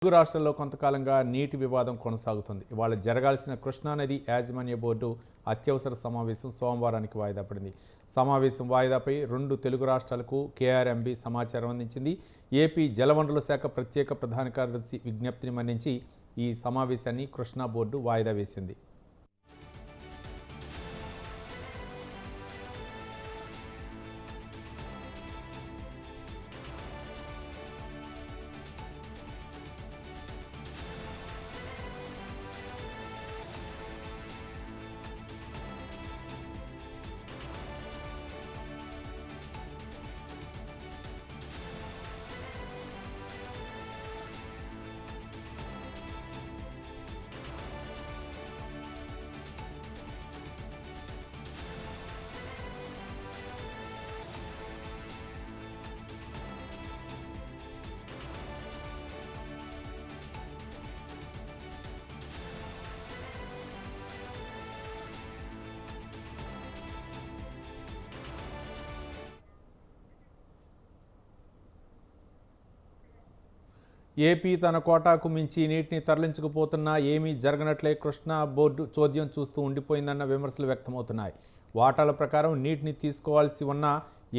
తెలుగు రాష్ట్రాల్లో కొంతకాలంగా నీటి వివాదం కొనసాగుతుంది. ఇవాళ జరగాల్సిన కృష్ణానది యాజమాన్య బోర్డు అత్యవసర సమావేశం సోమవారానికి వాయిదా పడింది. సమావేశం వాయిదాపై 2 తెలుగు రాష్ట్రాలకు కేఆర్ఎంబీ సమాచారం అందించింది. ఏపీ జలవనరుల శాఖ ప్రత్యేక ప్రధాన కార్యదర్శి విజ్ఞప్తిని మన్నించి ఈ సమావేశాన్ని కృష్ణా బోర్డు వాయిదా వేసింది. ఏపీ తన కోటాకు మించి నీటిని తరలించకపోతున్నా ఏమీ జరగనట్లే కృష్ణా బోర్డు చోద్యం చూస్తూ ఉండిపోయిందన్న విమర్శలు వ్యక్తమవుతున్నాయి. వాటాల ప్రకారం నీటిని తీసుకోవాల్సి ఉన్న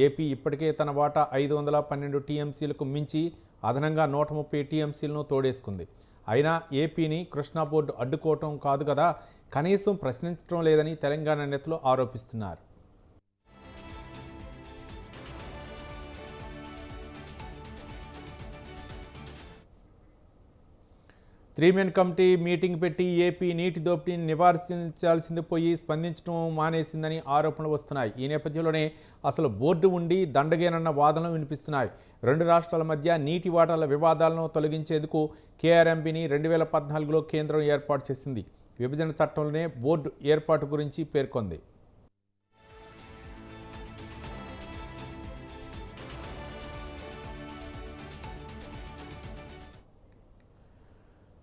ఏపీ ఇప్పటికే తన వాటా 512 టీఎంసీలకు మించి అదనంగా 130 టీఎంసీలను తోడేసుకుంది. అయినా ఏపీని కృష్ణా బోర్డు అడ్డుకోవటం కాదు కదా, కనీసం ప్రశ్నించడం లేదని తెలంగాణ నేతలు ఆరోపిస్తున్నారు. 3 కమిటీ మీటింగ్ పెట్టి ఏపీ నీటి దోపిడీని నివారించాల్సింది పోయి స్పందించడం మానేసిందని ఆరోపణలు వస్తున్నాయి. ఈ నేపథ్యంలోనే అసలు బోర్డు ఉండి దండగేనన్న వాదనలు వినిపిస్తున్నాయి. 2 రాష్ట్రాల మధ్య నీటి వాటాల వివాదాలను తొలగించేందుకు కేఆర్ఎంబీని 2014లో కేంద్రం ఏర్పాటు చేసింది. విభజన చట్టంలోనే బోర్డు ఏర్పాటు గురించి పేర్కొంది.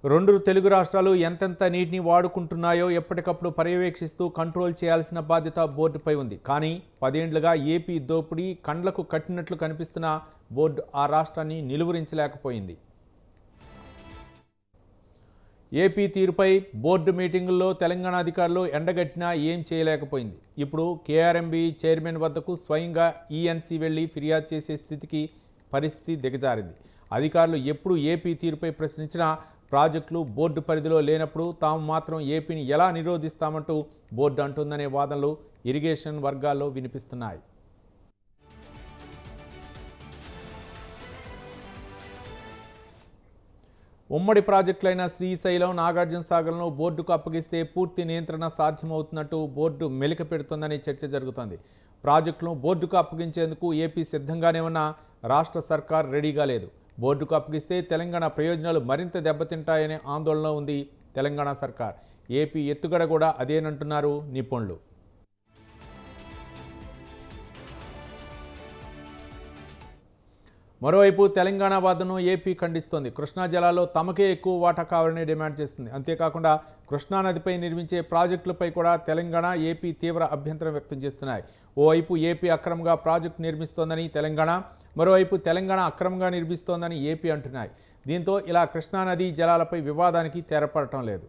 రెండు తెలుగు రాష్ట్రాలు ఎంతెంత నీటిని వాడుకుంటున్నాయో ఎప్పటికప్పుడు పర్యవేక్షిస్తూ కంట్రోల్ చేయాల్సిన బాధ్యత బోర్డుపై ఉంది. కానీ 10 ఏళ్లుగా ఏపీ దోపిడీ కండ్లకు కట్టినట్లు కనిపిస్తున్న బోర్డు ఆ రాష్ట్రాన్ని నిలువరించలేకపోయింది. ఏపీ తీరుపై బోర్డు మీటింగుల్లో తెలంగాణ అధికారులు ఎండగట్టినా ఏం చేయలేకపోయింది. ఇప్పుడు కేఆర్ఎంబీ చైర్మన్ వద్దకు స్వయంగా ఈఎన్సీ వెళ్లి ఫిర్యాదు చేసే స్థితికి పరిస్థితి దిగజారింది. అధికారులు ఎప్పుడు ఏపీ తీరుపై ప్రశ్నించినా ప్రాజెక్టులు బోర్డు పరిధిలో లేనప్పుడు తాము మాత్రం ఏపీని ఎలా నిరోధిస్తామంటూ బోర్డు అంటుందనే వాదనలు ఇరిగేషన్ వర్గాల్లో వినిపిస్తున్నాయి. ఉమ్మడి ప్రాజెక్టులైన శ్రీశైలం, నాగార్జున సాగర్లను బోర్డుకు అప్పగిస్తే పూర్తి నియంత్రణ సాధ్యమవుతున్నట్టు బోర్డు మెలిక పెడుతోందని చర్చ జరుగుతోంది. ప్రాజెక్టులను బోర్డుకు అప్పగించేందుకు ఏపీ సిద్ధంగానే ఉన్న రాష్ట్ర సర్కార్ రెడీగా లేదు. బోర్డుకు అప్పగిస్తే తెలంగాణ ప్రయోజనాలు మరింత దెబ్బతింటాయనే ఆందోళన ఉంది తెలంగాణ సర్కార్. ఏపీ ఎత్తుగడ కూడా అదేనంటున్నారు నిపుణులు. మరోవైపు తెలంగాణ వాదనను ఏపీ ఖండిస్తోంది. కృష్ణా జలాల్లో తమకే ఎక్కువ వాటా కావాలని డిమాండ్ చేస్తుంది. అంతేకాకుండా కృష్ణానదిపై నిర్మించే ప్రాజెక్టులపై కూడా తెలంగాణ, ఏపీ తీవ్ర అభ్యంతరం వ్యక్తం చేస్తున్నాయి. ఓవైపు ఏపీ అక్రమంగా ప్రాజెక్టు నిర్మిస్తోందని తెలంగాణ, మరోవైపు తెలంగాణ అక్రమంగా నిర్మిస్తోందని ఏపీ అంటున్నాయి. దీంతో ఇలా కృష్ణానదీ జలాలపై వివాదానికి తెరపడటం లేదు.